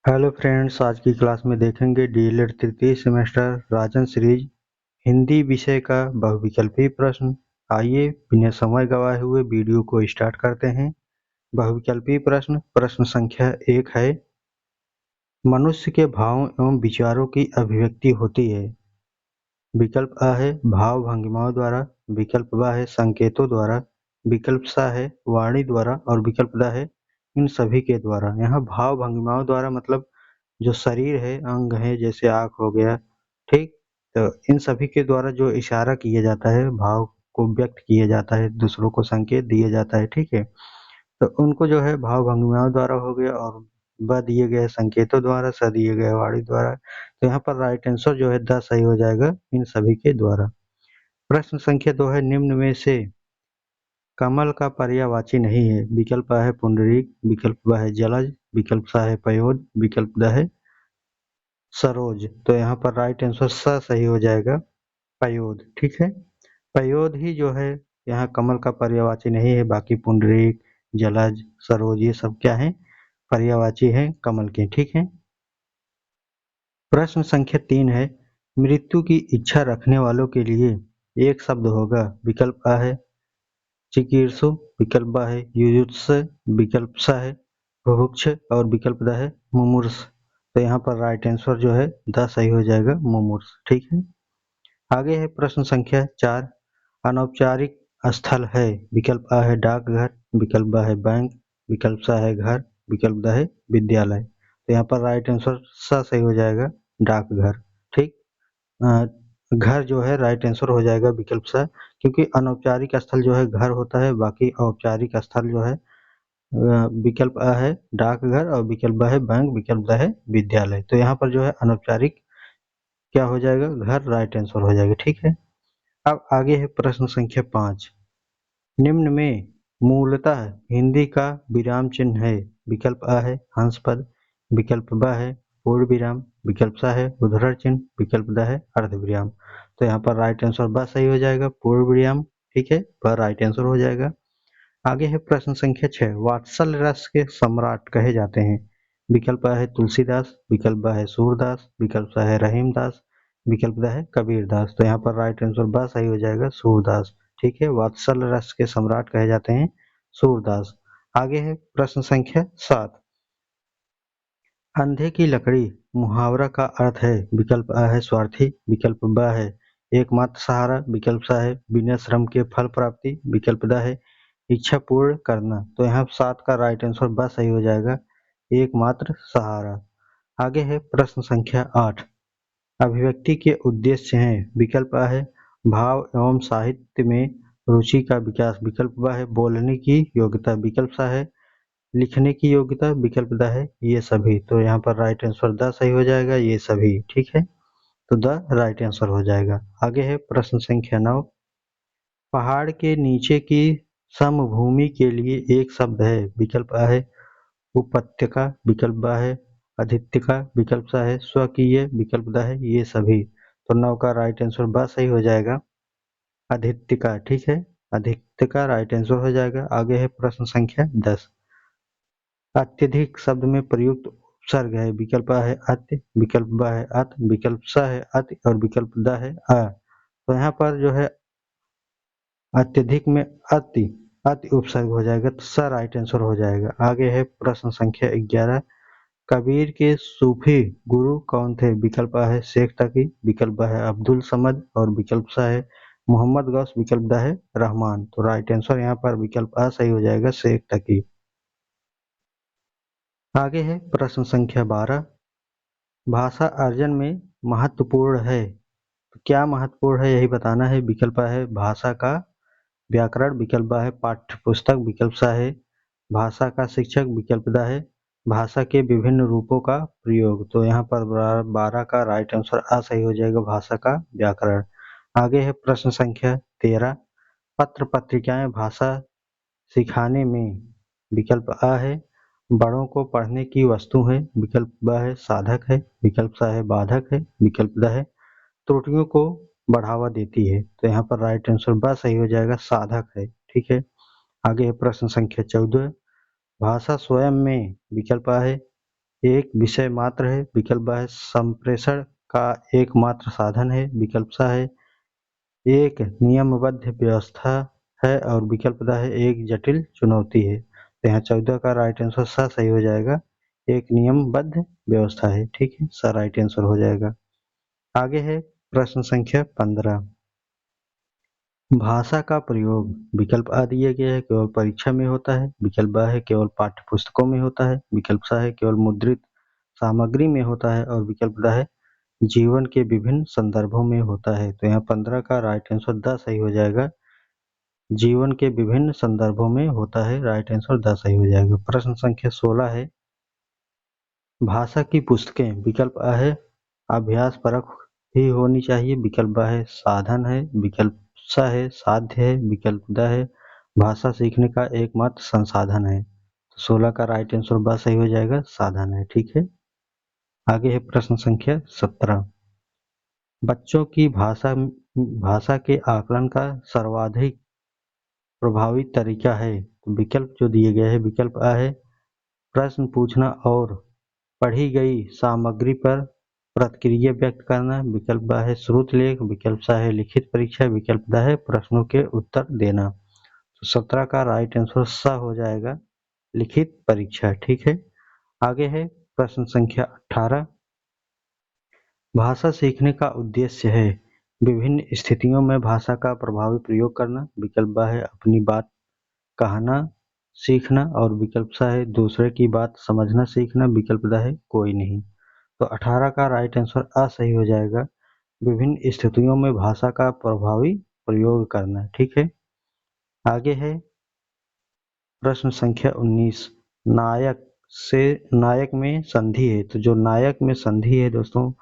Hello friends, आज की class में देखेंगे डीएलएड तृतीय सेमेस्टर राजन सीरीज हिंदी विषय का बहुविकल्पी प्रश्न। आइए बिना समय गवाए हुए वीडियो को स्टार्ट करते हैं। बहुविकल्पी प्रश्न प्रश्न संख्या 1 है। मनुष्य के भावों एवं विचारों की अभिव्यक्ति होती है। विकल्प अ है भाव भंगिमाओं द्वारा, विकल्प ब है संकेतों द्वारा, विकल्प स है वाणी द्वारा और विकल्प द है इन सभी के द्वारा। यहाँ भाव भंगिमाओं द्वारा मतलब जो शरीर है, अंग है, जैसे आँख हो गया, ठीक? तो इन सभी के द्वारा जो इशारा किया जाता है, भाव को व्यक्त किया जाता है, दूसरों को संकेत दिया जाता है, ठीक है? तो उनको जो है भाव भंगिमाओं द्वारा हो गया और ब दिए गए संकेतों द्वारा, स दिए गए वाणी द्वारा। तो यहाँ पर राइट आंसर जो है द सही हो जाएगा इन सभी के द्वारा। प्रश्न संख्या 2 है, निम्न में से कमल का पर्यायवाची नहीं है। विकल्प अ है पुंडरीक, विकल्प ब है जलज, विकल्प स है पयोद, विकल्प द है सरोज। तो यहाँ पर राइट आंसर स सही हो जाएगा, पयोद, ठीक है? पयोद ही जो है यहाँ कमल का पर्यायवाची नहीं है, बाकी पुंडरीक, जलज, सरोज ये सब क्या है, पर्यायवाची है कमल के, ठीक है? प्रश्न संख्या 3 है, मृत्यु की इच्छा रखने वालों के लिए एक शब्द होगा। विकल्प अ है चिकीर्षु, विकल्प ब है युयुत्स, विकल्प स है बुभुक्ष और विकल्प द है मुमूर्ष। तो यहाँ पर राइट आंसर जो है द सही हो जाएगा, मुमूर्ष, ठीक है? आगे है प्रश्न संख्या 4, अनौपचारिक स्थल है। विकल्प अ है डाकघर, विकल्प ब है बैंक, विकल्प स है घर, विकल्प द है विद्यालय। तो यहाँ पर राइट आंसर स सही हो जाएगा, डाकघर, ठीक? घर जो है राइट आंसर हो जाएगा विकल्प स, क्योंकि अनौपचारिक स्थल जो है घर होता है, बाकी औपचारिक स्थल जो है विकल्प अ है डाकघर और विकल्प ब है बैंक, विकल्प द है विद्यालय। तो यहाँ पर जो है अनौपचारिक क्या हो जाएगा, घर राइट आंसर हो जाएगा, ठीक है? अब आगे है प्रश्न संख्या 5, निम्न में मूलतः हिंदी का विराम चिन्ह है। विकल्प अ है हंस पद, विकल्प ब है पूर्ण विराम, विकल्प स है उद्धरण चिन्ह, विकल्प द है अर्ध विराम। तो यहाँ पर राइट आंसर ब सही हो जाएगा, पूर्ण विराम, ठीक है? ब राइट आंसर हो जाएगा। आगे है प्रश्न संख्या 6, वात्सल्य रस के सम्राट कहे जाते हैं। विकल्प अ है तुलसीदास, विकल्प ब है सूरदास, विकल्प स है रहीमदास, विकल्प द है कबीरदास। तो यहाँ पर राइट आंसर ब सही हो जाएगा, सूरदास, ठीक है? वात्सल्य रस के सम्राट कहे जाते हैं सूरदास। आगे है प्रश्न संख्या 7, अंधे की लकड़ी मुहावरा का अर्थ है। विकल्प अ है स्वार्थी, विकल्प ब है एकमात्र सहारा, विकल्प स है बिना श्रम के फल प्राप्ति, विकल्प द है इच्छा पूर्ण करना। तो यहाँ 7 का राइट आंसर ब सही हो जाएगा, एकमात्र सहारा। आगे है प्रश्न संख्या 8, अभिव्यक्ति के उद्देश्य हैं। विकल्प अ है भाव एवं साहित्य में रुचि का विकास, विकल्प ब है बोलने की योग्यता, विकल्प स है लिखने की योग्यता, विकल्प द है ये सभी। तो यहाँ पर राइट आंसर द सही हो जाएगा, ये सभी, ठीक है? तो द राइट आंसर हो जाएगा। आगे है प्रश्न संख्या 9, पहाड़ के नीचे की समभूमि के लिए एक शब्द है। विकल्प अ है उपत्यका, विकल्प ब है अधित्यका, विकल्प स है स्वकीय, विकल्प द है ये सभी। तो 9 का राइट आंसर ब सही हो जाएगा, अधित्यका, ठीक है? अधित्यका राइट आंसर हो जाएगा। आगे है प्रश्न संख्या 10, अत्यधिक शब्द में प्रयुक्त उपसर्ग है। विकल्प अ है अत्य, विकल्प ब है अत, विकल्प स है अति और विकल्प द है अ। तो यहाँ पर जो है अत्यधिक में अति, अति उपसर्ग हो जाएगा, तो स राइट आंसर हो जाएगा। आगे है प्रश्न संख्या 11, कबीर के सूफी गुरु कौन थे। विकल्प अ है शेख तकी, विकल्प ब है अब्दुल समद और विकल्प स है मोहम्मद गौस, विकल्प द है रहमान। तो राइट आंसर यहाँ पर विकल्प अ सही हो जाएगा, शेख तकी। आगे है प्रश्न संख्या 12, भाषा अर्जन में महत्वपूर्ण है। तो क्या महत्वपूर्ण है यही बताना है। विकल्प है भाषा का व्याकरण, विकल्प है पाठ्य पुस्तक, विकल्प सा है भाषा का शिक्षक, विकल्प द है भाषा के विभिन्न रूपों का प्रयोग। तो यहाँ पर 12 का राइट आंसर अ सही हो जाएगा, भाषा का व्याकरण। आगे है प्रश्न संख्या 13, पत्र पत्रिकाएं भाषा सिखाने में। विकल्प अ है बड़ों को पढ़ने की वस्तु है, विकल्प ब है साधक है, विकल्प स है बाधक है, विकल्प द है त्रुटियों को बढ़ावा देती है। तो यहाँ पर राइट आंसर ब सही हो जाएगा, साधक है, ठीक है? आगे है प्रश्न संख्या 14, भाषा स्वयं में। विकल्प अ है एक विषय मात्र है, विकल्प ब है संप्रेषण का एकमात्र साधन है, विकल्प स है एक नियमबद्ध व्यवस्था है और विकल्प द है एक जटिल चुनौती है। तो यहाँ 14 का राइट आंसर स सही हो जाएगा, एक नियमबद्ध व्यवस्था है। ठीक है, स राइट आंसर हो जाएगा। आगे है प्रश्न संख्या 15। भाषा का प्रयोग विकल्प आ दिया गया है केवल परीक्षा में होता है, विकल्प ब है केवल पाठ्य पुस्तकों में होता है, विकल्प स है केवल मुद्रित सामग्री में होता है और विकल्प द है जीवन के विभिन्न संदर्भों में होता है। तो यहाँ 15 का राइट आंसर द सही हो जाएगा, जीवन के विभिन्न संदर्भों में होता है, राइट आंसर द सही हो जाएगा। प्रश्न संख्या 16 है भाषा की पुस्तकें विकल्प अ है अभ्यास परक ही होनी चाहिए, विकल्प ब है साधन है, विकल्प स है साध्य है, विकल्प द है भाषा सीखने का एकमात्र संसाधन है। तो 16 का राइट आंसर ब सही हो जाएगा, साधन है। ठीक है, आगे है प्रश्न संख्या 17। बच्चों की भाषा के आकलन का सर्वाधिक प्रभावी तरीका है। तो विकल्प जो दिए गए हैं, विकल्प अ है प्रश्न पूछना और पढ़ी गई सामग्री पर प्रतिक्रिया व्यक्त करना, विकल्प ब है श्रुत लेख, विकल्प स है लिखित परीक्षा, विकल्प द है प्रश्नों के उत्तर देना। तो 17 का राइट आंसर स हो जाएगा, लिखित परीक्षा। ठीक है, आगे है प्रश्न संख्या 18। भाषा सीखने का उद्देश्य है विभिन्न स्थितियों में भाषा का प्रभावी प्रयोग करना, विकल्प ब है अपनी बात कहना सीखना और विकल्प स है दूसरे की बात समझना सीखना, विकल्प द है कोई नहीं। तो 18 का राइट आंसर अ सही हो जाएगा, विभिन्न स्थितियों में भाषा का प्रभावी प्रयोग करना। ठीक है, आगे है प्रश्न संख्या 19। नायक में संधि है। तो जो नायक में संधि है दोस्तों,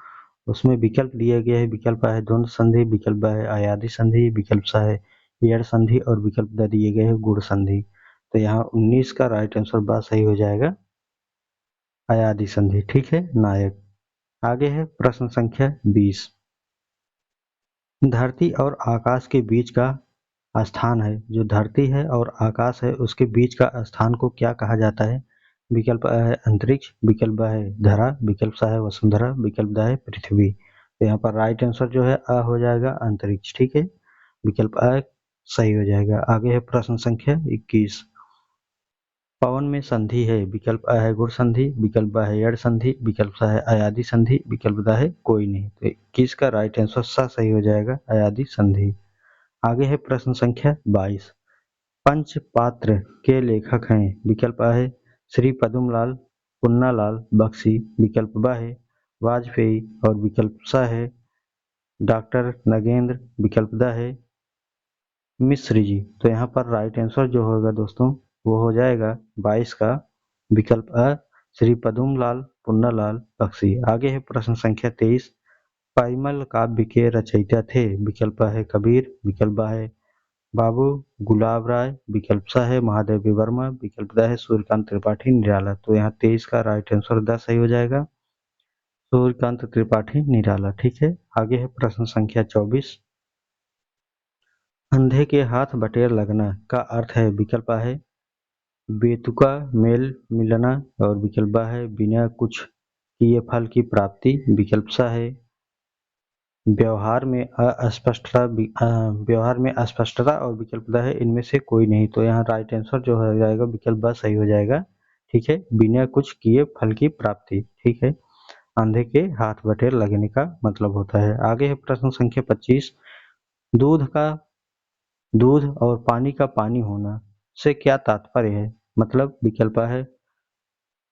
उसमें विकल्प दिया गया है, विकल्प है द्वंद्व संधि, विकल्प ब है अयादी संधि, विकल्प स है एड़ संधि और विकल्प द दिए गए हैं गुण संधि। तो यहाँ 19 का राइट आंसर ब सही हो जाएगा, अयादी संधि। ठीक है, नायक। आगे है प्रश्न संख्या 20। धरती और आकाश के बीच का स्थान है, जो धरती है और आकाश है उसके बीच का स्थान को क्या कहा जाता है। विकल्प अ है अंतरिक्ष, विकल्प ब है धरा, विकल्प स है वसुंधरा, विकल्प द है पृथ्वी। तो यहाँ पर राइट आंसर जो है अ हो जाएगा, अंतरिक्ष। ठीक है, विकल्प अ सही हो जाएगा। आगे है प्रश्न संख्या 21। पवन में संधि है, विकल्प अ है गुण संधि, विकल्प ब है यड़ संधि, विकल्प स है अयादी संधि, विकल्प द है कोई नहीं। तो 21 का राइट आंसर स सही हो जाएगा, अयादी संधि। आगे है प्रश्न संख्या 22। पंचपात्र के लेखक हैं, विकल्प अ है श्री पद्मलाल पुन्नालाल बख्शी, विकल्प ब है वाजपेयी और विकल्प स है डॉक्टर नगेंद्र, विकल्प द है मिश्र जी। तो यहाँ पर राइट आंसर जो होगा दोस्तों वो हो जाएगा 22 का विकल्प अ श्री पद्मलाल पुन्नालाल बख्शी। आगे है प्रश्न संख्या 23। परिमल काव्य के रचयिता थे, विकल्प अ है कबीर, विकल्प ब है बाबू गुलाब राय, विकल्प स है महादेवी वर्मा, विकल्प द है सूर्यकांत त्रिपाठी निराला। तो यहाँ 23 का राइट आंसर द सही हो जाएगा, सूर्यकांत त्रिपाठी निराला। ठीक है, आगे है प्रश्न संख्या 24। अंधे के हाथ बटेर लगना का अर्थ है, विकल्प आ है बेतुका मेल मिलना और विकल्प ब है बिना कुछ किए फल की प्राप्ति, विकल्प स है व्यवहार में अस्पष्टता और विकल्प द है इनमें से कोई नहीं। तो यहाँ राइट आंसर जो हो जाएगा विकल्प ब सही हो जाएगा। ठीक है, बिना कुछ किए फल की प्राप्ति। ठीक है, अंधे के हाथ बटेर लगने का मतलब होता है। आगे है प्रश्न संख्या 25। दूध का दूध और पानी का पानी होना से क्या तात्पर्य है, मतलब विकल्प है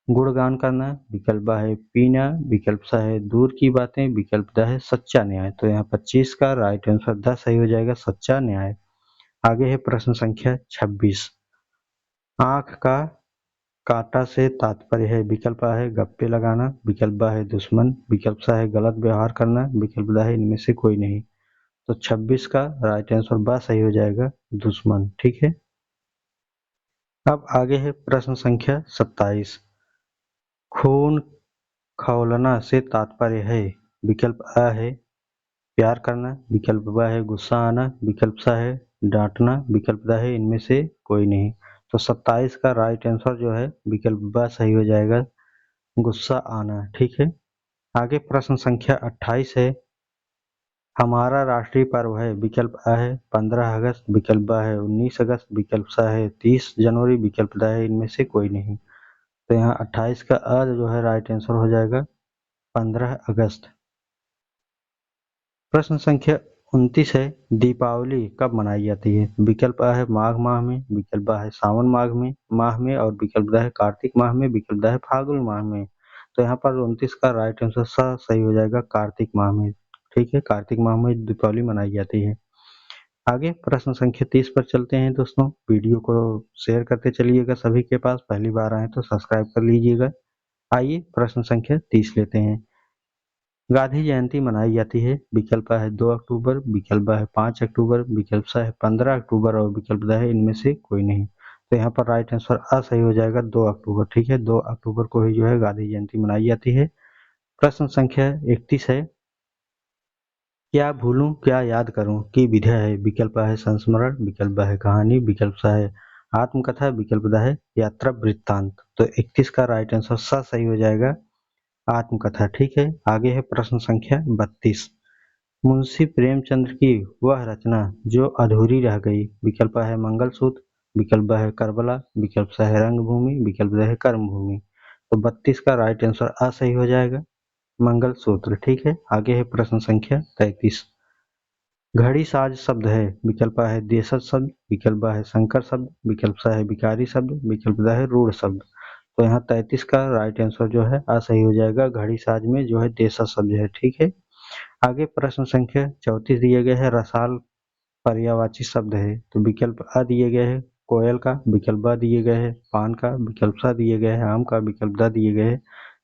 गुणगान करना, विकल्प ब है पीना, विकल्प स है दूर की बातें, विकल्प द है सच्चा न्याय। तो यहाँ 25 का राइट आंसर द सही हो जाएगा, सच्चा न्याय। आगे है प्रश्न संख्या 26। आंख का काटा से तात्पर्य है, विकल्प आ है गप्पे लगाना, विकल्प ब है दुश्मन, विकल्प स है गलत व्यवहार करना, विकल्प द है इनमें से कोई नहीं। तो 26 का राइट आंसर ब सही हो जाएगा, दुश्मन। ठीक है, अब आगे है प्रश्न संख्या 27। खून खौलना से तात्पर्य है, विकल्प अ है प्यार करना, विकल्प ब है गुस्सा आना, विकल्प स है डांटना, विकल्प द है इनमें से कोई नहीं। तो 27 का राइट आंसर जो है विकल्प ब सही हो जाएगा, गुस्सा आना। ठीक है, आगे प्रश्न संख्या 28 है, हमारा राष्ट्रीय पर्व है। विकल्प अ है 15 अगस्त, विकल्प ब है 19 अगस्त, विकल्प स है 30 जनवरी, विकल्प द है इनमें से कोई नहीं। तो यहाँ 28 का अ जो है राइट आंसर हो जाएगा 15 अगस्त। प्रश्न संख्या 29 है, दीपावली कब मनाई जाती है। विकल्प अ है माघ माह में, विकल्प ब है सावन माह में और विकल्प द है कार्तिक माह में, विकल्प द है फाल्गुन माह में। तो यहाँ पर 29 का राइट आंसर सही हो जाएगा कार्तिक माह में। ठीक है, कार्तिक माह में दीपावली मनाई जाती है। आगे प्रश्न संख्या 30 पर चलते हैं दोस्तों। वीडियो को शेयर करते चलिएगा सभी के पास, पहली बार आए तो सब्सक्राइब कर लीजिएगा। आइए प्रश्न संख्या 30 लेते हैं। गांधी जयंती मनाई जाती है। विकल्प है 2 अक्टूबर, विकल्प है 5 अक्टूबर, विकल्प सा है 15 अक्टूबर और विकल्प द है इनमें से कोई नहीं। तो यहाँ पर राइट आंसर अ सही हो जाएगा 2 अक्टूबर। ठीक है, 2 अक्टूबर को ही जो है गांधी जयंती मनाई जाती है। प्रश्न संख्या 31 है, क्या भूलूं क्या याद करूं की विधा है। विकल्प है संस्मरण, विकल्प है कहानी, विकल्प सा है आत्मकथा, विकल्प द है यात्रा वृत्तांत। तो 31 का राइट आंसर सा सही हो जाएगा आत्मकथा। ठीक है, आगे है प्रश्न संख्या 32, मुंशी प्रेमचंद की वह रचना जो अधूरी रह गई। विकल्प है मंगलसूत्र, विकल्प है करबला, विकल्प सा है रंगभूमि, विकल्प है कर्मभूमि। तो 32 का राइट आंसर आ सही हो जाएगा मंगलसूत्र। ठीक है, आगे है प्रश्न संख्या 33, घड़ी साज शब्द है। विकल्प है देशज शब्द, विकल्प है संकर शब्द, विकल्प सा है विकारी शब्द, विकल्प द है रूढ़ शब्द। तो यहाँ 33 का राइट आंसर जो है आ सही हो जाएगा, घड़ी साज में जो है देशज शब्द है। ठीक है, आगे प्रश्न संख्या 34 दिए गए हैं, रसाल पर्यायवाची शब्द है। तो विकल्प अ दिए गए हैं कोयल का, विकल्प ब दिए गए हैं पान का, विकल्प सा दिए गए हैं आम का, विकल्प द दिए गए हैं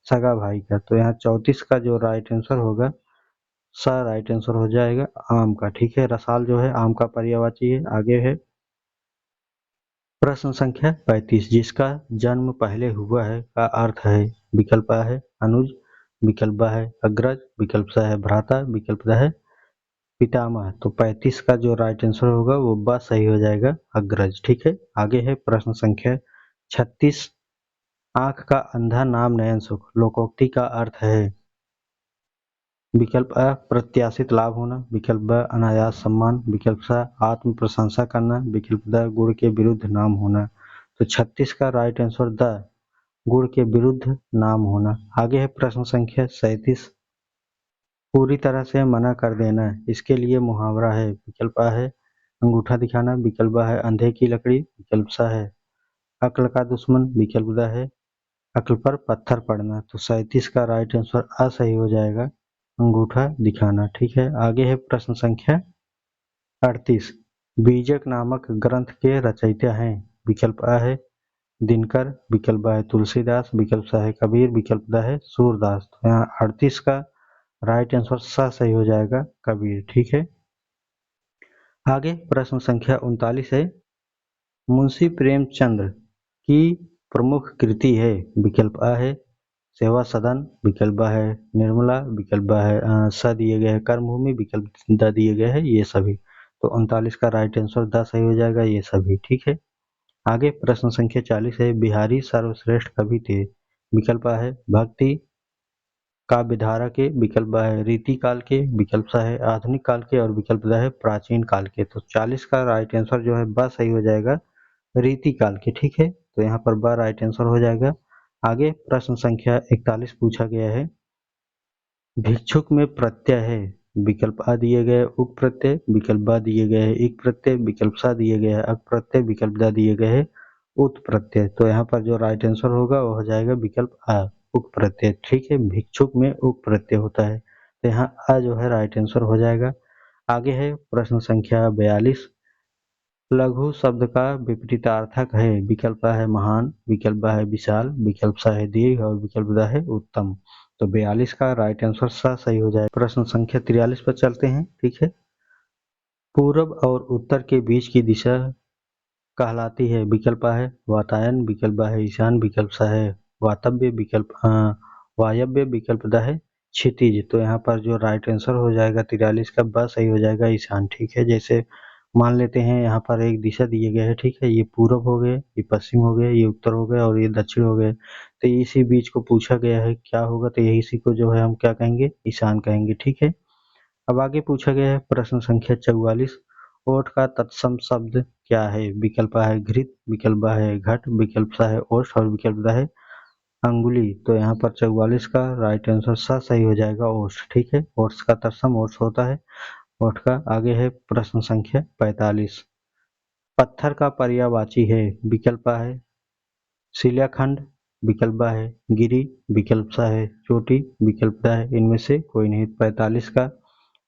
सगा भाई का। तो यहाँ 34 का जो राइट आंसर होगा सा राइट आंसर हो जाएगा आम का। ठीक है, रसाल जो है आम का पर्यायवाची है। आगे है प्रश्न संख्या 35, जिसका जन्म पहले हुआ है का अर्थ है। विकल्प अ है अनुज, विकल्प ब है अग्रज, विकल्प स है भ्राता, विकल्प द है पितामह। तो 35 का जो राइट आंसर होगा वो ब सही हो जाएगा अग्रज। ठीक है, आगे है प्रश्न संख्या 36, आंख का अंधा नाम नयन सुख लोकोक्ति का अर्थ है। विकल्प अ प्रत्याशित लाभ होना, विकल्प ब अनायास सम्मान, विकल्प स आत्म प्रशंसा करना, विकल्प द गुण के विरुद्ध नाम होना। तो 36 का राइट आंसर द गुण के विरुद्ध नाम होना। आगे है प्रश्न संख्या 37, पूरी तरह से मना कर देना इसके लिए मुहावरा है। विकल्प अ है अंगूठा दिखाना, विकल्प ब है अंधे की लकड़ी, विकल्प स है अक्ल का दुश्मन, विकल्प द है अक्ल पर पत्थर पड़ना। तो 37 का राइट आंसर अ सही हो जाएगा अंगूठा दिखाना। ठीक है, आगे है प्रश्न संख्या 38, बीजक नामक ग्रंथ के रचयिता हैं। विकल्प अ है दिनकर, विकल्प ब है तुलसीदास, विकल्प स है कबीर, विकल्प द है सूरदास। तो यहाँ 38 का राइट आंसर स सही हो जाएगा कबीर। ठीक है, आगे प्रश्न संख्या 39 है, मुंशी प्रेमचंद की प्रमुख कृति है। विकल्प अ है सेवा सदन, विकल्प ब है निर्मला, विकल्प ब है स दिए गए है कर्मभूमि, विकल्प द दिए गए हैं ये सभी। तो 39 का राइट आंसर द सही हो जाएगा ये सभी। ठीक है, आगे प्रश्न संख्या 40 है, बिहारी सर्वश्रेष्ठ कवि थे। विकल्प अ है भक्ति काव्यधारा के, विकल्प ब है रीति काल के, विकल्प स है आधुनिक काल के और विकल्प द है प्राचीन काल के। तो 40 का राइट आंसर जो है ब सही हो जाएगा रीति काल के। ठीक है, तो यहाँ पर ब राइट आंसर हो जाएगा। आगे प्रश्न संख्या 41 पूछा गया है, भिक्षुक में प्रत्यय है। विकल्प अ दिए गए उक प्रत्यय, विकल्प ब दिए गए है इक प्रत्यय, विकल्प स दिए गए है अक प्रत्यय, विकल्प द दिए गए है उत प्रत्यय। तो यहाँ पर जो राइट आंसर होगा वो हो जाएगा विकल्प अ उक प्रत्यय। ठीक है, भिक्षुक में उक प्रत्यय होता है। तो यहाँ अ जो है राइट आंसर हो जाएगा। आगे है प्रश्न संख्या 42, लघु शब्द का विपरीतार्थक है। विकल्प है महान, विकल्प है विशाल, विकल्प सा है दीर्घ और विकल्प द है उत्तम। तो 42 का राइट आंसर सा सही हो जाए। प्रश्न संख्या 43 पर चलते हैं। ठीक है, पूरब और उत्तर के बीच की दिशा कहलाती है। विकल्प है वातायन, विकल्प है ईशान, विकल्प सा है वातव्य, विकल्प वायव्य, विकल्प द है क्षितिज। तो यहाँ पर जो राइट आंसर हो जाएगा 43 का ब सही हो जाएगा ईशान। ठीक है, जैसे मान लेते हैं यहाँ पर एक दिशा दिए गए है, ठीक है, ये पूरब हो गए, ये पश्चिम हो गए, ये उत्तर हो गए और ये दक्षिण हो गए। तो इसी बीच को पूछा गया है क्या होगा, तो यही इसी को जो है हम क्या कहेंगे, ईशान कहेंगे, ठीक है। अब आगे पूछा गया है प्रश्न संख्या 44, ओट का तत्सम शब्द क्या है? विकल्प आ है घृत, विकल्प बा है घट, विकल्प सा है ओष्ठ और विकल्प दा है अंगुली। तो यहाँ पर 44 का राइट आंसर सा सही हो जाएगा, ओष्ठ, ठीक है। ओट्स का तत्सम ओट्स होता है, ओठ का। आगे है प्रश्न संख्या 45, पत्थर का पर्यायवाची है? विकल्प आ है शिलाखंड, विकल्प बा है गिरी, विकल्प सा है चोटी, विकल्प दा है इनमें से कोई नहीं। 45 का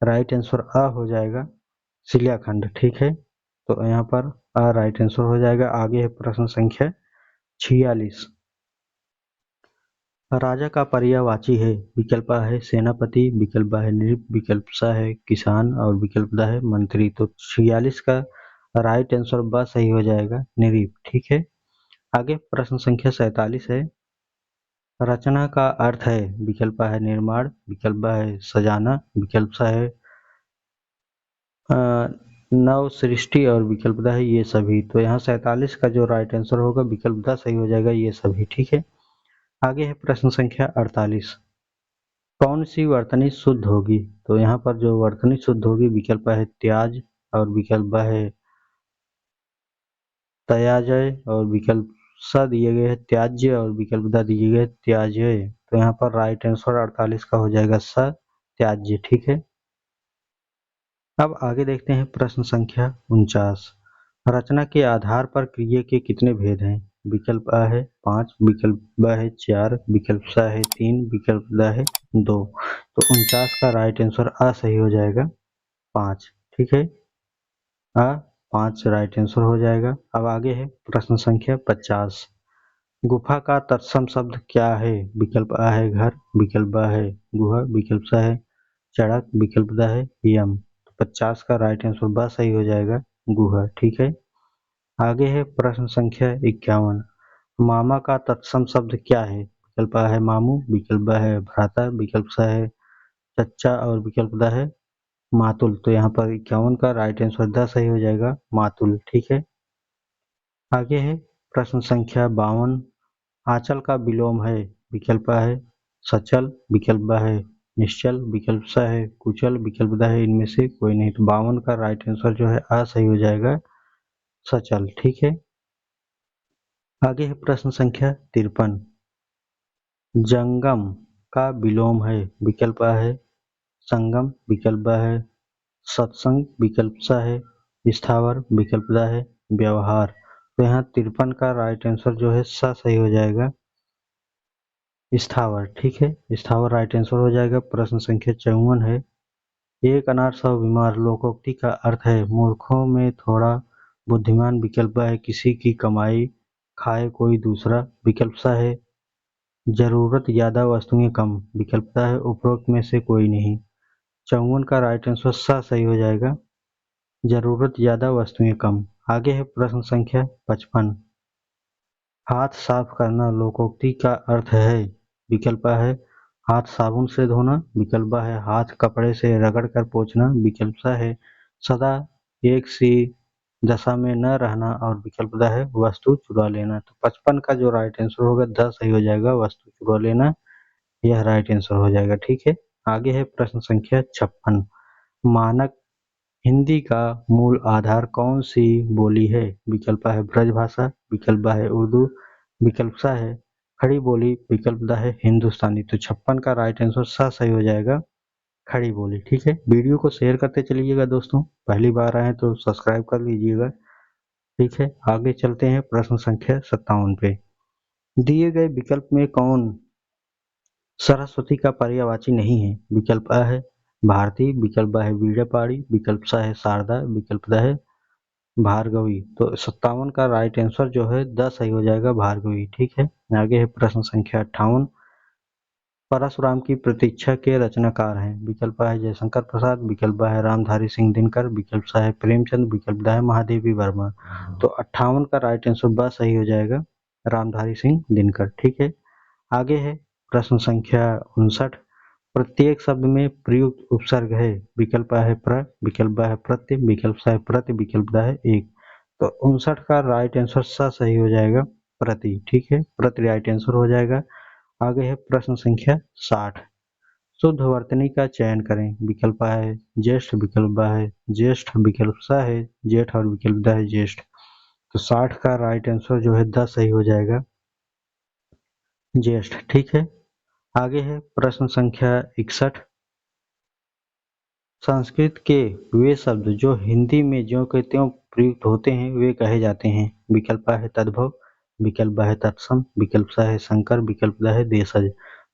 राइट आंसर आ हो जाएगा शिलाखंड, ठीक है। तो यहाँ पर आ राइट आंसर हो जाएगा। आगे है प्रश्न संख्या 46, राजा का पर्यायवाची है? विकल्प आ है सेनापति, विकल्प बा है नृप, विकल्प सा है किसान और विकल्प दा है मंत्री। तो 46 का राइट आंसर बा सही हो जाएगा नृप, ठीक है। आगे प्रश्न संख्या 47 है, रचना का अर्थ है? विकल्प आ है निर्माण, विकल्प बा है सजाना, विकल्प सा है नव सृष्टि और विकल्प दा है ये सभी। तो यहाँ 47 का जो राइट आंसर होगा विकल्प दा सही हो जाएगा ये सभी, ठीक है। आगे है प्रश्न संख्या 48, कौन सी वर्तनी शुद्ध होगी? तो यहाँ पर जो वर्तनी शुद्ध होगी विकल्प है त्याज और विकल्प है तयाजय और विकल्प स दिए गए हैं त्याज्य और विकल्प द दिए गए त्याज्य। तो यहाँ पर राइट आंसर 48 का हो जाएगा स त्याज्य, ठीक है। अब आगे देखते हैं प्रश्न संख्या 49, रचना के आधार पर क्रिया के कितने भेद हैं? विकल्प आ है 5, विकल्प ब है 4, विकल्प स है 3, विकल्प द है 2। तो 49 का राइट आंसर आ सही हो जाएगा 5, ठीक है। आ 5 राइट आंसर हो जाएगा। अब आगे है प्रश्न संख्या 50, गुफा का तत्सम शब्द क्या है? विकल्प आ है घर, विकल्प ब है गुहा, विकल्प स है चढ़क, विकल्प द है यम। तो 50 का राइट आंसर ब सही हो जाएगा गुहा, ठीक है। आगे है प्रश्न संख्या 51, मामा का तत्सम शब्द क्या है? विकल्प आ है मामू, विकल्प ब है भ्राता, विकल्प स है चच्चा और विकल्प द है मातुल। तो यहाँ पर 51 का राइट आंसर द सही हो जाएगा मातुल, ठीक है। आगे है प्रश्न संख्या 52, आंचल का विलोम है? विकल्प आ है सचल, विकल्प ब है निश्चल, विकल्प स है कुचल, विकल्प द है इनमें से कोई नहीं। तो 52 का राइट आंसर जो है आ सही हो जाएगा सचल, ठीक है। आगे है प्रश्न संख्या 53, जंगम का विलोम है? विकल्प आ है संगम, विकल्प ब है सत्संग, विकल्प सा है स्थावर, विकल्प दा है व्यवहार। तो यहाँ 53 का राइट आंसर जो है सा सही हो जाएगा स्थावर, ठीक है। स्थावर राइट आंसर हो जाएगा। प्रश्न संख्या 54 है, एक अनार 100 बीमार लोकोक्ति का अर्थ है? मूर्खों में थोड़ा बुद्धिमान, विकल्प है किसी की कमाई खाए कोई दूसरा, विकल्प सा है जरूरत ज्यादा वस्तुएं कम, विकल्प सा है उपरोक्त में से कोई नहीं। 54 का राइट आंसर सा सही हो जाएगा जरूरत ज्यादा वस्तुएं कम। आगे है प्रश्न संख्या 55, हाथ साफ करना लोकोक्ति का अर्थ है? विकल्प है हाथ साबुन से धोना, विकल्प है हाथ कपड़े से रगड़ कर पोंछना, विकल्प है सदा एक सी दशा में न रहना और विकल्प है वस्तु चुरा लेना। तो 55 का जो राइट आंसर होगा द सही हो जाएगा वस्तु चुरा लेना, यह राइट आंसर हो जाएगा, ठीक है। आगे है प्रश्न संख्या 56, मानक हिंदी का मूल आधार कौन सी बोली है? विकल्प है ब्रजभाषा, विकल्प है उर्दू, विकल्प सा है खड़ी बोली, विकल्प दा है हिंदुस्तानी। तो 56 का राइट आंसर सा सही हो जाएगा खड़ी बोली, ठीक है। वीडियो को शेयर करते चलिएगा दोस्तों, पहली बार आए तो सब्सक्राइब कर लीजिएगा, ठीक है। आगे चलते हैं प्रश्न संख्या 57 पे, दिए गए विकल्प में कौन सरस्वती का पर्यायवाची नहीं है? विकल्प आ है भारती, विकल्प है वीरपाड़ी, विकल्प सा है शारदा, विकल्प द है भार्गवी। तो 57 का राइट आंसर जो है 10 सही हो जाएगा भार्गवी, ठीक है। आगे है प्रश्न संख्या 58, परशुराम की प्रतीक्षा के रचनाकार हैं? विकल्प है जयशंकर प्रसाद, विकल्प है रामधारी सिंह दिनकर, विकल्प सा है प्रेमचंद, विकल्प है महादेवी वर्मा। तो 58 का राइट आंसर ब सही हो जाएगा रामधारी सिंह दिनकर, ठीक है। आगे है प्रश्न संख्या 59, प्रत्येक शब्द में प्रयुक्त उपसर्ग है। विकल्प A है प्र, विकल्प B है प्रत्यय, विकल्प C है प्रति, विकल्प D है एक। तो 59 का राइट आंसर सा सही हो जाएगा प्रति। ठीक है, प्रति राइट आंसर हो जाएगा। आगे है प्रश्न संख्या 60। शुद्ध वर्तनी का चयन करें। विकल्प A है ज्येष्ठ, विकल्प B है ज्येष्ठ, विकल्प C है जेठ और विकल्प D है ज्येष्ठ। तो 60 का राइट आंसर जो है 10 सही हो जाएगा ज्येष्ठ। ठीक है, आगे है प्रश्न संख्या 61। संस्कृत के वे शब्द जो हिंदी में ज्यों के त्यों प्रयुक्त होते हैं वे कहे जाते हैं। विकल्प A है तद्भव, विकल्प B है तत्सम, विकल्प C है संकर, विकल्प D है देशज।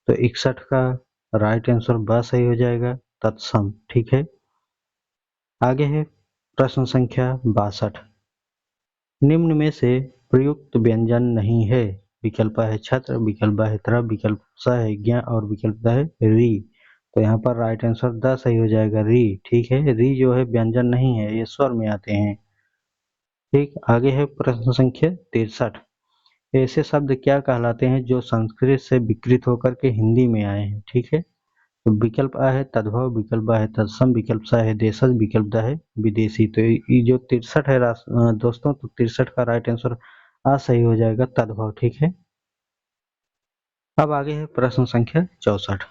तो 61 का राइट आंसर ब सही हो जाएगा तत्सम। ठीक है, आगे है प्रश्न संख्या 62। निम्न में से प्रयुक्त व्यंजन नहीं है। विकल्प A है छत्र, विकल्प B है त्र, विकल्प C है ज्ञ और विकल्प D है री। तो यहाँ पर राइट आंसर द सही हो जाएगा री। ठीक है, री जो है व्यंजन नहीं है, ये स्वर में आते हैं। ठीक, आगे है प्रश्न संख्या 63। ऐसे शब्द क्या कहलाते हैं जो संस्कृत से विकृत होकर के हिंदी में आए हैं। ठीक है, तो विकल्प A है तद्भव, विकल्प B है तत्सम, विकल्प C है देशज, विकल्प D है विदेशी। तो ये जो 63 है दोस्तों, तो 63 का राइट आंसर आ सही हो जाएगा तद्भव। ठीक है, अब आगे है प्रश्न संख्या 64।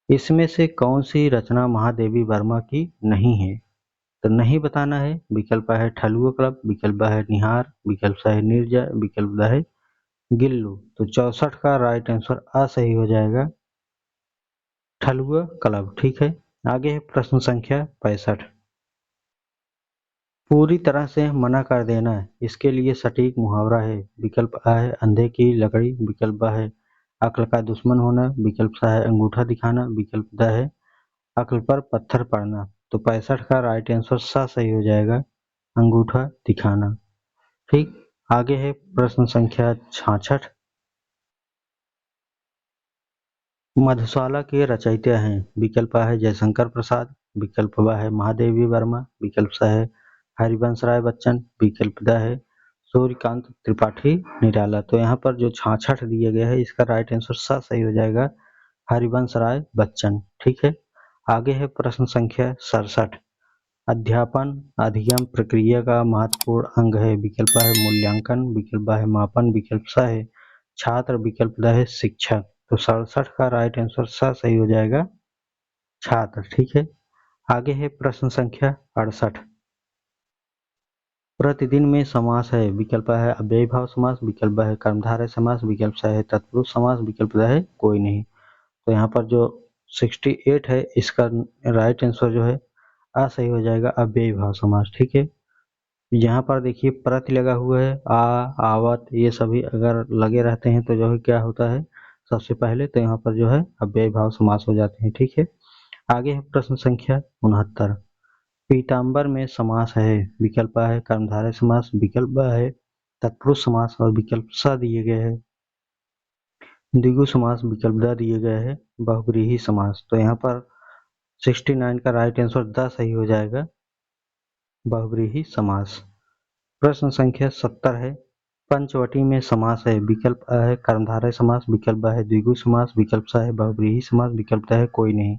इसमें से कौन सी रचना महादेवी वर्मा की नहीं है। तो नहीं बताना है। विकल्प A है ठलुआ क्लब, विकल्प B है निहार, विकल्प C है नीरजा, विकल्प D है गिल्लू। तो 64 का राइट आंसर आ सही हो जाएगा ठलुआ क्लब। ठीक है, आगे है प्रश्न संख्या 65। पूरी तरह से मना कर देना है, इसके लिए सटीक मुहावरा है। विकल्प A है अंधे की लकड़ी, विकल्प B है अक्ल का दुश्मन होना, विकल्प C है अंगूठा दिखाना, विकल्प D है अक्ल पर पत्थर पड़ना। तो 65 का राइट आंसर सा सही हो जाएगा अंगूठा दिखाना। ठीक, आगे है प्रश्न संख्या 66। मधुशाला के रचयिता हैं। विकल्प A है जयशंकर प्रसाद, विकल्प B है महादेवी वर्मा, विकल्प C है हरिवंश राय बच्चन, विकल्प D है सूर्यकांत त्रिपाठी निराला। तो यहाँ पर जो 66 दिया गया है इसका राइट आंसर सा सही हो जाएगा हरिवंश राय बच्चन। ठीक है, आगे है प्रश्न संख्या 67। अध्यापन अधिगम प्रक्रिया का महत्वपूर्ण अंग है। विकल्प A है मूल्यांकन, विकल्प B है मापन, विकल्प C है छात्र, विकल्प D है शिक्षक। तो 67 का राइट आंसर सा सही हो जाएगा छात्र। ठीक है, आगे है प्रश्न संख्या 68। प्रतिदिन में समास है। विकल्प A है अव्ययी भाव समास, विकल्प B है कर्मधारय समास, विकल्प C है तत्पुरुष समास, विकल्प D है कोई नहीं। तो यहाँ पर जो 68 है इसका राइट आंसर जो है आ सही हो जाएगा अव्ययी भाव समास। ठीक है, यहाँ पर देखिए प्रति लगा हुआ है आ, आवत, ये सभी अगर लगे रहते हैं तो जो है क्या होता है सबसे पहले, तो यहाँ पर जो है अव्ययी भाव समास हो जाते हैं। ठीक है, आगे है प्रश्न संख्या 69। पीताम्बर में समास है। विकल्प A है कर्मधारय समास, विकल्प B है तत्पुरुष समास और विकल्प स दिए गए हैं द्विगु समास, विकल्प द दिए गए हैं बहुव्रीहि समास। तो यहाँ पर 69 का राइट आंसर द सही हो जाएगा बहुव्रीहि समास। प्रश्न संख्या 70 है। पंचवटी में समास है। विकल्प A है कर्मधारय समास, विकल्प B है द्विगु समास, विकल्प C है बहुव्रीहि समास, विकल्प D है कोई नहीं।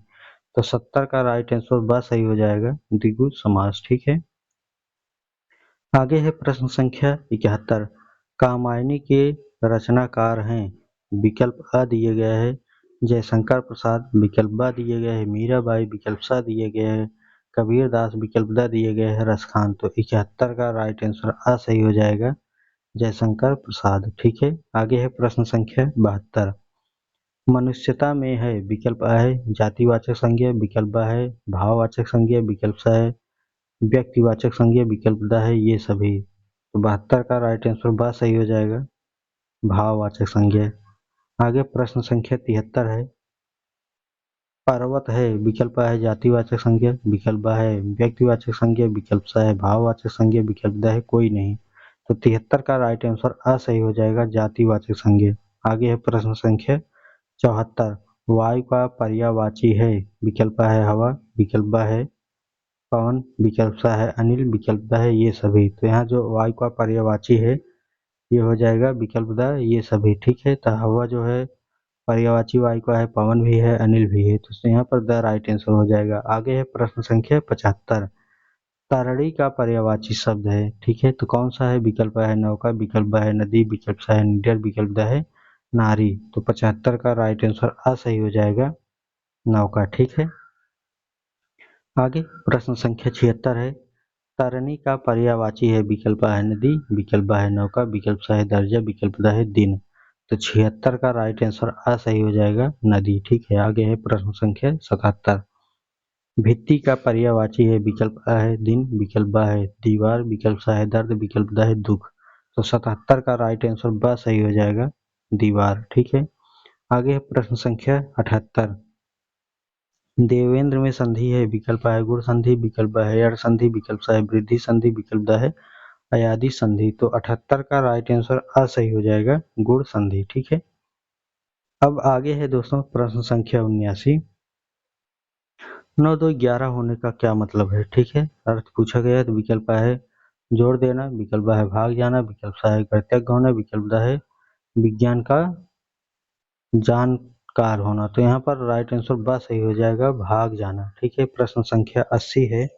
तो 70 का राइट आंसर ब सही हो जाएगा द्विगु समास। ठीक है, आगे है प्रश्न संख्या 71। कामायनी के रचनाकार हैं। विकल्प A दिए गए है जयशंकर प्रसाद, विकल्प B दिए गए है मीराबाई, विकल्प C दिए गए है कबीर दास, विकल्प D दिए गए है रसखान। तो 71 का राइट आंसर आ सही हो जाएगा जयशंकर प्रसाद। ठीक है, आगे है प्रश्न संख्या 72। मनुष्यता में है। विकल्प A है जातिवाचक संज्ञा, विकल्प B है भाववाचक संज्ञा, विकल्प C है व्यक्तिवाचक संज्ञा, विकल्प D है ये सभी। तो 72 का राइट आंसर ब सही हो जाएगा भाववाचक संज्ञा। आगे प्रश्न संख्या 73 है। पर्वत है। विकल्प A है जातिवाचक संज्ञा, विकल्प B है व्यक्तिवाचक संज्ञा, विकल्प C है भाववाचक संज्ञा, विकल्प D है कोई नहीं। तो 73 का राइट आंसर आ सही हो जाएगा जातिवाचक संज्ञा। आगे है प्रश्न संख्या 74। वायु का पर्यायवाची है। विकल्प A है हवा, विकल्प B है पवन, विकल्प C है अनिल, विकल्प D है ये सभी। तो यहाँ जो वायु का पर्यायवाची है ये हो जाएगा विकल्प D ये सभी। ठीक है, तो हवा जो है पर्यायवाची वाक्य का है पवन भी है अनिल भी है, तो यहाँ पर द राइट आंसर हो जाएगा। आगे है प्रश्न संख्या 75। तारणी का पर्यायवाची शब्द है, ठीक है, तो कौन सा है? विकल्प है नौका, विकल्प है नदी, विकल्प सा है निडर, विकल्प द है नारी। तो 75 का राइट आंसर आ सही हो जाएगा नौका, ठीक है। आगे प्रश्न संख्या 76 है। तरनी का पर्यायवाची है, विकल्प है नदी, विकल्प है नौका, विकल्प सा है दर्जा, विकल्प द है दिन। तो 76 का राइट आंसर आ सही हो जाएगा नदी, ठीक है। आगे है प्रश्न संख्या 77। भित्ति का पर्यायवाची है, विकल्प आ है दिन, विकल्प बा है दीवार, विकल्प सा है दर्द, विकल्प द है दुख। तो 77 का राइट आंसर बा सही हो जाएगा दीवार, ठीक है। आगे है प्रश्न संख्या 78। देवेंद्र में संधि है, विकल्प है गुण संधि, विकल्प है अड़ संधि, विकल्प सा है वृद्धि संधि, विकल्प द है अयादि संधि। तो 78 का राइट आंसर आ सही हो जाएगा गुण संधि, ठीक है। अब आगे है दोस्तों प्रश्न संख्या 79। 9 2 11 होने का क्या मतलब है, ठीक है। अर्थ पूछा गया है, तो विकल्प है जोड़ देना, विकल्प है भाग जाना, विकल्प सा है कृतज्ञ होना, विकल्प द है विज्ञान का जानकार होना। तो यहाँ पर राइट आंसर बा सही हो जाएगा भाग जाना, ठीक है। प्रश्न संख्या 80 है।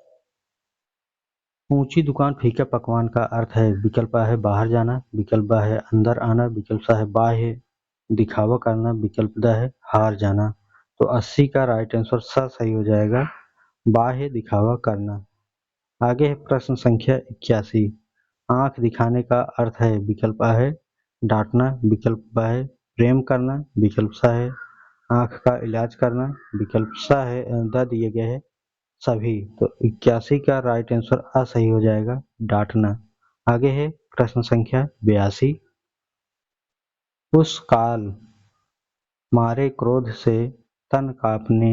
ऊंची दुकान फीका पकवान का अर्थ है, विकल्प है बाहर जाना, विकल्प है अंदर आना, विकल्प सा है बाह्य दिखावा करना, विकल्प द है हार जाना। तो 80 का राइट आंसर सा सही हो जाएगा बाह्य दिखावा करना। आगे है प्रश्न संख्या 81। आंख दिखाने का अर्थ है, विकल्प है डांटना, विकल्प ब है प्रेम करना, विकल्प सा है आंख का इलाज करना, विकल्प सा है द दिए गए है सभी। तो 81 का राइट आंसर आ सही हो जाएगा डांटना। आगे है प्रश्न संख्या 82। उस काल मारे क्रोध से तन कांपने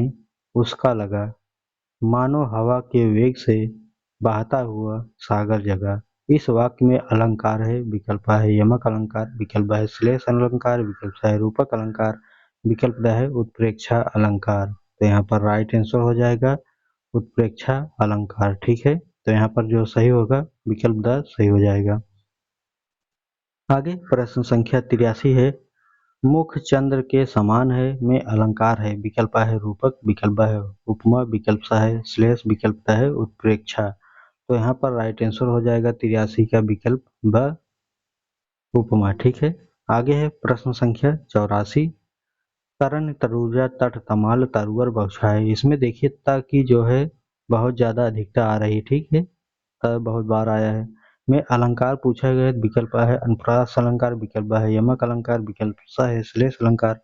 उसका लगा, मानो हवा के वेग से बहता हुआ सागर जगा। इस वाक्य में अलंकार है, विकल्प है यमक अलंकार, विकल्प है श्लेष अलंकार, विकल्प है रूपक अलंकार, विकल्प द है उत्प्रेक्षा अलंकार। तो यहाँ पर राइट आंसर हो जाएगा उत्प्रेक्षा अलंकार, ठीक है। तो यहाँ पर जो सही होगा विकल्प द सही हो जाएगा। आगे प्रश्न संख्या 83 है। मुख चंद्र के समान है में अलंकार है, विकल्प है रूपक, विकल्प है उपमा, विकल्प सा है श्लेष, विकल्प है उत्प्रेक्षा। तो यहाँ पर राइट आंसर हो जाएगा 83 का विकल्प ब उपमा, ठीक है। आगे है प्रश्न संख्या 84। तरन तरुजा तट तमाल तरुअर बौछाए। इसमें देखिए ता की जो है बहुत ज्यादा अधिकता आ रही, ठीक है, बहुत बार आया है। में अलंकार पूछा गया, विकल्प है अनुप्रास अलंकार, विकल्प है यमक अलंकार, विकल्प सा है श्लेष अलंकार,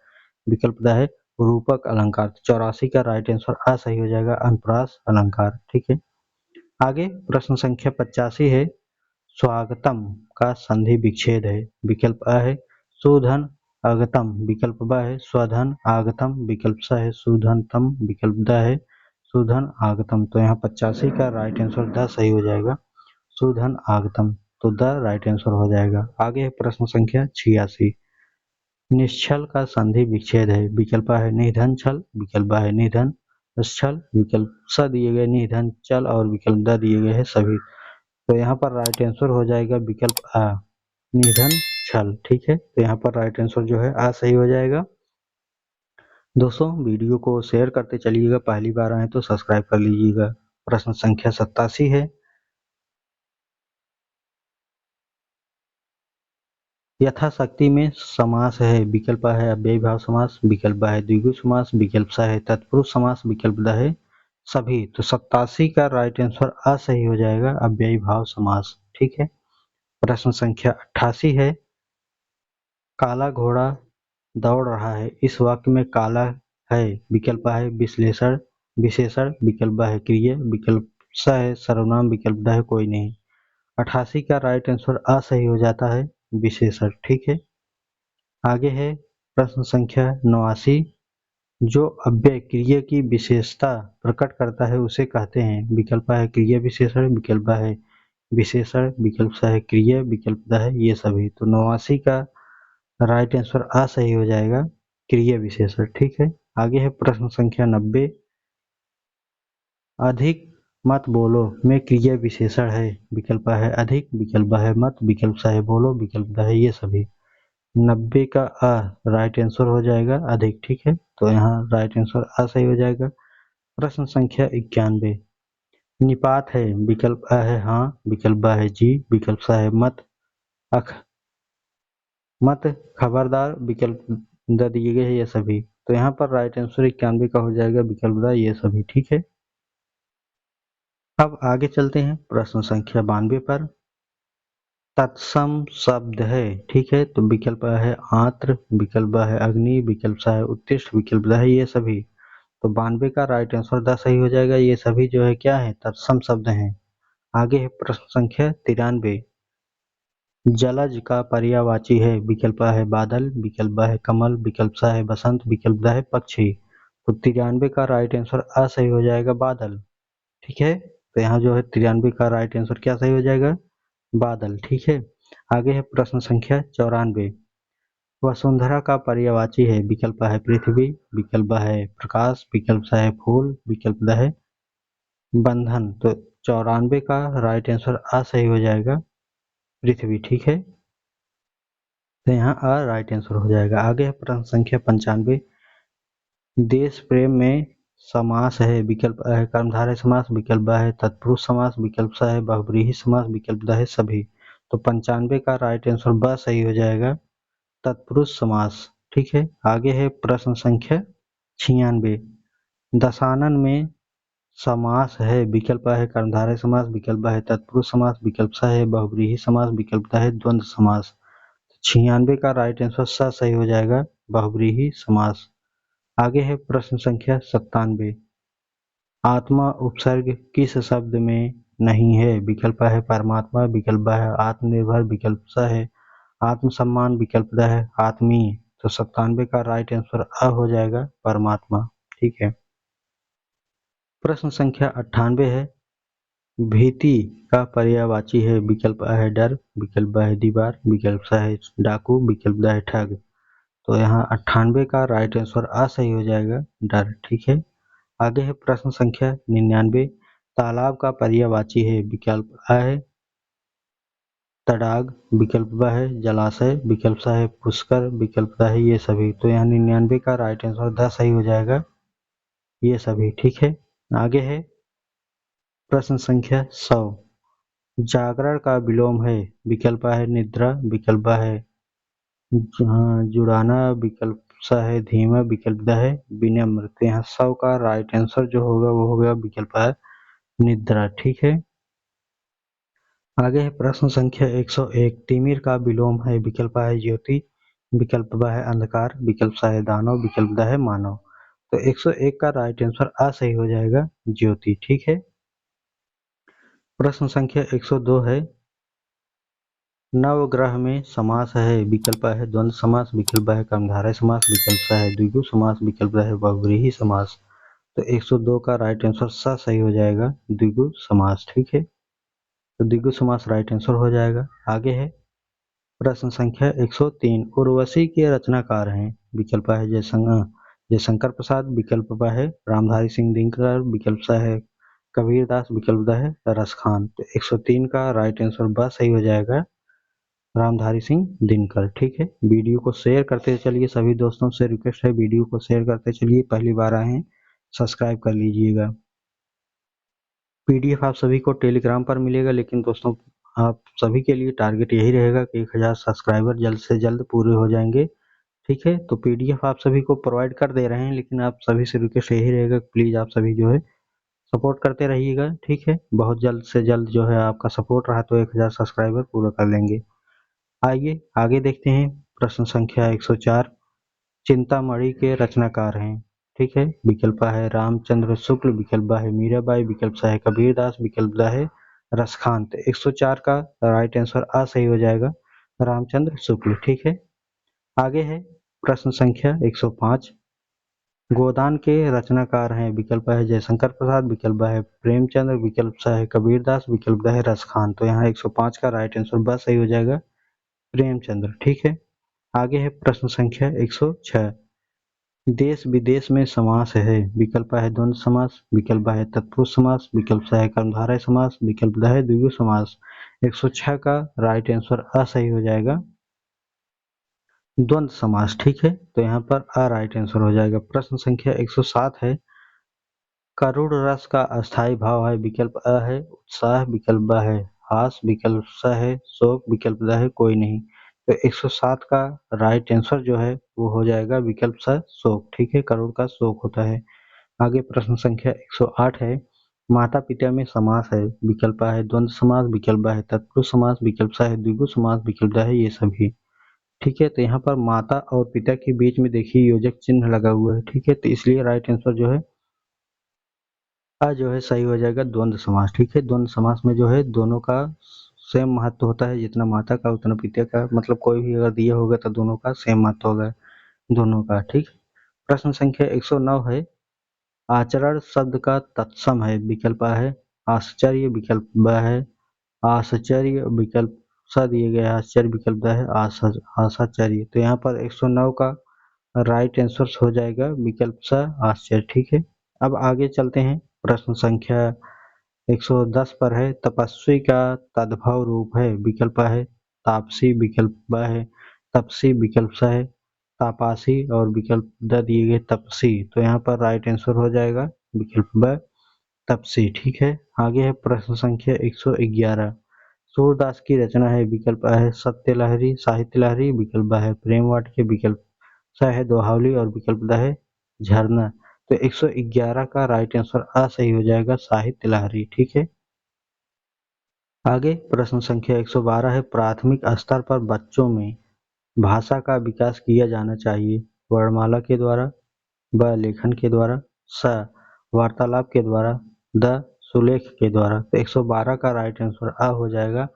विकल्प द है रूपक अलंकार। 84 का राइट आंसर आ सही हो जाएगा अनुप्रास अलंकार, ठीक है। आगे प्रश्न संख्या 85 है। स्वागतम का संधि विच्छेद है, विकल्प अ है सुधन आगतम, विकल्प ब है स्वधन आगतम, विकल्प स है सुधनतम, विकल्प द है सुधन आगतम। तो यहाँ 85 का राइट आंसर द सही हो जाएगा सुधन आगतम। तो द राइट आंसर हो जाएगा। आगे है प्रश्न संख्या 86। निश्चल का संधि विच्छेद है, विकल्प है निधन छल, विकल्प है निधन छल, विकल्प स दिए गए निधन चल और विकल्प द दिए गए हैं सभी। तो यहाँ पर राइट आंसर हो जाएगा विकल्प आ निधन छल, ठीक है। तो यहाँ पर राइट आंसर जो है आ सही हो जाएगा। दोस्तों वीडियो को शेयर करते चलिएगा, पहली बार आए तो सब्सक्राइब कर लीजिएगा। प्रश्न संख्या 87 है। यथाशक्ति में समास है, विकल्प है अव्ययी भाव समास, विकल्प है द्विगु समास, विकल्प सा है तत्पुरुष समास, विकल्प द है सभी। तो 87 का राइट आंसर आ सही हो जाएगा अव्ययी भाव समास, ठीक है। प्रश्न संख्या 88 है। काला घोड़ा दौड़ रहा है, इस वाक्य में काला है, विकल्प है विश्लेषण विशेषण, विकल्प है क्रिया, विकल्प स है सर्वनाम, विकल्प द है कोई नहीं। 88 का राइट आंसर आ सही हो जाता है विशेषण, ठीक है। आगे है प्रश्न संख्या 89। जो अव्यय क्रिया की विशेषता प्रकट करता है उसे कहते हैं, विकल्प है क्रिया विशेषण, विकल्प है विशेषण, विकल्प सा है क्रिया, विकल्प द है ये सभी। तो 89 का राइट आंसर आ सही हो जाएगा क्रिया विशेषण, ठीक है। आगे है प्रश्न संख्या 90। अधिक मत बोलो में क्रिया विशेषण है, विकल्प है अधिक, विकल्प है मत, विकल्प सा है बोलो, विकल्प द है ये सभी। 90 का राइट आंसर हो जाएगा अधिक, ठीक है, तो यहाँ राइट आंसर सही हो जाएगा। प्रश्न संख्या 91, निपात है, विकल्प है हाँ, विकल्प ब है जी, विकल्प स है मत, अख मत, खबरदार, विकल्प द दिए गए हैं ये सभी। तो यहाँ पर राइट आंसर 91 का हो जाएगा विकल्प द ये सभी, ठीक है। अब आगे चलते हैं प्रश्न संख्या 92 पर। तत्सम शब्द है, ठीक है, तो विकल्प है आंत्र, विकल्प है अग्नि, विकल्प सा है उत्तिष्ठ, विकल्प है ये सभी। तो 92 का राइट आंसर द सही हो जाएगा, ये सभी जो है क्या है तत्सम शब्द हैं। आगे है प्रश्न संख्या 93, जलज का पर्यायवाची है, विकल्प है बादल, विकल्प है कमल, विकल्प सा है बसंत, विकल्प है पक्षी। तो 93 का राइट आंसर सही हो जाएगा बादल, ठीक है। तो यहाँ जो है 93 का राइट आंसर क्या सही हो जाएगा बादल, ठीक है। आगे है प्रश्न संख्या 94, वसुंधरा का पर्यायवाची है, विकल्प है पृथ्वी, विकल्प है प्रकाश, विकल्प है फूल, विकल्प है बंधन। तो 94 का राइट आंसर सही हो जाएगा पृथ्वी, ठीक है। तो यहाँ राइट आंसर हो जाएगा। आगे है प्रश्न संख्या 95, देश प्रेम में समास है, विकल्प है कर्मधारय समास, विकल्प है तत्पुरुष समास, विकल्प है बहुव्रीहि समास, विकल्प है सभी। तो 95 का राइट आंसर ब सही हो जाएगा तत्पुरुष समास, ठीक है। आगे है प्रश्न संख्या 96, दशानन में समास है, विकल्प है कर्मधारय समास, विकल्प है तत्पुरुष समास, विकल्प है बहुव्रीहि समास, विकल्प है द्वंद्व समास। 96 का राइट आंसर सही हो जाएगा बहुव्रीहि समास। आगे है प्रश्न संख्या 97, आत्मा उपसर्ग किस शब्द में नहीं है, विकल्प है परमात्मा, विकल्प है आत्मनिर्भर, विकल्प है आत्मसम्मान, विकल्प है आत्मीय। तो 97 का राइट आंसर हो जाएगा परमात्मा, ठीक है। प्रश्न संख्या 98 है, भीति का पर्यायवाची है, विकल्प है डर, विकल्प है दीवार, विकल्प है डाकू, विकल्प है ठग। तो यहाँ 98 का राइट आंसर सही हो जाएगा डर, ठीक है। आगे है प्रश्न संख्या 99, तालाब का पर्यायवाची है, विकल्प है तड़ाग, विकल्प है जलाशय, विकल्प है पुष्कर, विकल्प है ये सभी। तो यहाँ 99 का राइट आंसर सही हो जाएगा ये सभी, ठीक है। आगे है प्रश्न संख्या 100, जागरण का विलोम है, विकल्प है निद्रा, विकल्प है जुड़ाना, विकल्प सा है धीमा, विकल्प है विनम्र। तो यहाँ 100 का राइट आंसर जो होगा वो होगा विकल्प है निद्रा, ठीक है। आगे है प्रश्न संख्या 101, तिमिर का विलोम है, विकल्प है ज्योति, विकल्प है अंधकार, विकल्प है दानव, विकल्प है मानव। तो 101 का राइट आंसर सही हो जाएगा ज्योति, ठीक है। प्रश्न संख्या 102 है, नवग्रह में समास है, विकल्प है द्वंद्व समास, विकल्प है कर्मधारय समास, विकल्प है द्विगु समास, विकल्प है बहुव्रीहि समास। तो 102 का राइट आंसर सही हो जाएगा द्विगु समास, ठीक है। तो द्विगु समास राइट आंसर हो जाएगा। आगे है प्रश्न संख्या 103, उर्वशी के रचनाकार हैं, विकल्प है जयशंकर प्रसाद, विकल्प है रामधारी सिंह दिनकर, विकल्प है कबीरदास, विकल्प है रस खान। तो 103 का राइट आंसर सही हो जाएगा रामधारी सिंह दिनकर, ठीक है। वीडियो को शेयर करते चलिए, सभी दोस्तों से रिक्वेस्ट है वीडियो को शेयर करते चलिए, पहली बार आए हैं सब्सक्राइब कर लीजिएगा। पीडीएफ आप सभी को टेलीग्राम पर मिलेगा, लेकिन दोस्तों आप सभी के लिए टारगेट यही रहेगा कि 1000 सब्सक्राइबर जल्द से जल्द पूरे हो जाएंगे, ठीक है। तो पीडीएफ आप सभी को प्रोवाइड कर दे रहे हैं, लेकिन आप सभी से रिक्वेस्ट यही रहेगा प्लीज आप सभी जो है सपोर्ट करते रहिएगा, ठीक है। बहुत जल्द से जल्द जो है आपका सपोर्ट रहा तो 1000 सब्सक्राइबर पूरा कर लेंगे। आइए आगे देखते हैं प्रश्न संख्या 104, चिंतामणि के रचनाकार हैं, ठीक है। विकल्प है रामचंद्र शुक्ल, विकल्प है मीराबाई, विकल्प है कबीरदास, विकल्प है रसखान। तो 104 का राइट आंसर सही हो जाएगा रामचंद्र शुक्ल, ठीक है। आगे है प्रश्न संख्या 105, गोदान के रचनाकार हैं, विकल्प है जयशंकर प्रसाद, विकल्प है प्रेमचंद्र, विकल्प है कबीरदास, विकल्प है रसखान। तो यहाँ 105 का राइट आंसर सही हो जाएगा प्रेमचंद्र, ठीक है। आगे है प्रश्न संख्या 106, देश विदेश में समास है, विकल्प है द्वंद्व समास, विकल्प है तत्पुरुष समास, विकल्प है कर्मधारय समास, विकल्प है द्विगु समास। 106 का राइट आंसर सही हो जाएगा द्वंद्व समास, ठीक है। तो यहाँ पर अ राइट आंसर हो जाएगा। प्रश्न संख्या 107 है, करुण रस का अस्थाई भाव है, विकल्प अ है उत्साह, विकल्प ब है हास, विकल्प स है शोक, विकल्प द है कोई नहीं। तो 107 का राइट आंसर जो है वो हो जाएगा विकल्प स शोक, ठीक है। करुण का शोक होता है। आगे प्रश्न संख्या 108 है, माता पिता में समास है, विकल्प अ है द्वंद्व समास, विकल्प ब है तत्पुरुष समास, विकल्प स है द्विगु समास, विकल्प द है ये सभी, ठीक है। तो यहाँ पर माता और पिता के बीच में देखिए योजक चिन्ह लगा हुआ है, ठीक है। तो इसलिए राइट आंसर जो है अ जो है सही हो जाएगा द्वंद्व समास, ठीक है। द्वंद्व समास में जो है दोनों का सेम महत्व होता है, जितना माता का उतना पिता का, मतलब कोई भी अगर दिया होगा तो दोनों का सेम महत्व होगा, दोनों का, ठीक। प्रश्न संख्या 109 है, आचरण शब्द का तत्सम है, विकल्प अ है आश्चर्य, विकल्प ब है आश्चर्य, विकल्प स दिए गए आश्चर्य, विकल्प द है आशाचर्य। तो यहाँ पर 109 का राइट आंसर हो जाएगा विकल्प स आश्चर्य, ठीक है। अब आगे चलते हैं। प्रश्न संख्या 110 पर है, तपस्वी का तद्भव रूप है, विकल्प अ है तापसी, विकल्प ब है तपसी, विकल्प स है तापासी और विकल्प द दिए गए तपसी। तो यहाँ पर राइट आंसर हो जाएगा विकल्प ब तपसी, ठीक है। आगे है प्रश्न संख्या 111, सूरदास की रचना है, विकल्प अ है सत्य लहरी, साहित्य लहरी, विकल्प ब है प्रेम वाटिका, विकल्प स है दोहावली और विकल्प द है झरना। तो 111 का राइट आंसर अ सही हो जाएगा साहित्य लहरी, ठीक है। आगे प्रश्न संख्या 112 है, प्राथमिक स्तर पर बच्चों में भाषा का विकास किया जाना चाहिए, वर्णमाला के द्वारा, ब लेखन के द्वारा, स वार्तालाप के द्वारा, द सुलेख के द्वारा। तो 112 का राइट आंसर अ हो जाएगा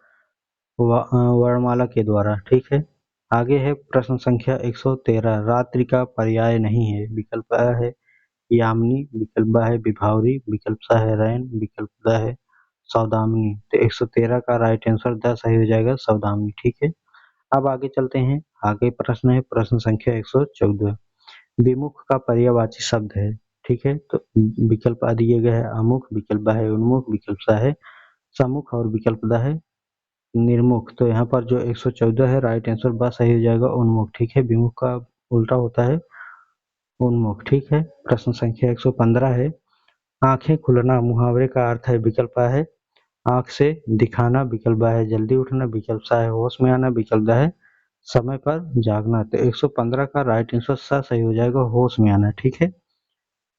वर्णमाला के द्वारा, ठीक है। आगे है प्रश्न संख्या 113, रात्रि का पर्याय नहीं है, विकल्प अ है यामिनी, विकल्प ब है विभावरी, विकल्प स है रैन, विकल्प द है सौदामिनी। तो 113 का राइट आंसर द सही हो जाएगा सौदामिनी, ठीक है। अब आगे चलते हैं। आगे प्रश्न है प्रश्न संख्या 114, विमुख का पर्यायवाची शब्द है, ठीक है। तो विकल्प अ दिए गए है अमुख, विकल्प ब है उन्मुख, विकल्प स है सम्मुख और विकल्प द है निर्मुख। तो यहाँ पर जो 114 है राइट आंसर ब सही हो जाएगा उन्मुख, ठीक है। विमुख का उल्टा होता है उन्मुख, ठीक है। प्रश्न संख्या 115 है, आंखें खुलना मुहावरे का अर्थ है, विकल्प अ है आंख से दिखाना, विकल्प ब है जल्दी उठना, विकल्प स है होश में आना, विकल्प द है समय पर जागना। तो 115 का राइट आंसर स सही हो जाएगा होश में आना, ठीक है।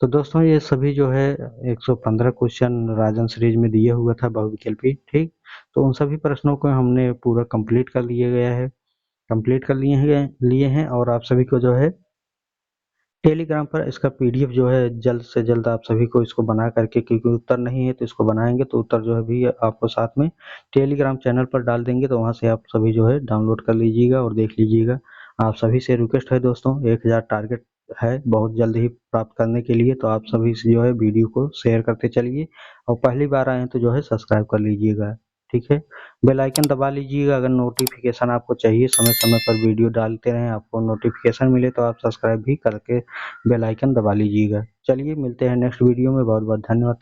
तो दोस्तों ये सभी जो है 115 क्वेश्चन राजन सीरीज में दिया हुआ था बहुविकल्पी, ठीक। तो उन सभी प्रश्नों को हमने पूरा कंप्लीट कर लिया गया है, कंप्लीट कर लिए हैं और आप सभी को जो है टेलीग्राम पर इसका पीडीएफ जो है जल्द से जल्द आप सभी को इसको बना करके, क्योंकि उत्तर नहीं है तो इसको बनाएंगे तो उत्तर जो है भी आपको साथ में टेलीग्राम चैनल पर डाल देंगे, तो वहाँ से आप सभी जो है डाउनलोड कर लीजिएगा और देख लीजिएगा। आप सभी से रिक्वेस्ट है दोस्तों, 1000 टारगेट है बहुत जल्द ही प्राप्त करने के लिए, तो आप सभी से जो है वीडियो को शेयर करते चलिए और पहली बार आए हैं तो जो है सब्सक्राइब कर लीजिएगा, ठीक है। बेल आइकन दबा लीजिएगा अगर नोटिफिकेशन आपको चाहिए, समय समय पर वीडियो डालते रहें आपको नोटिफिकेशन मिले, तो आप सब्सक्राइब भी करके बेल आइकन दबा लीजिएगा। चलिए मिलते हैं नेक्स्ट वीडियो में, बहुत बहुत धन्यवाद।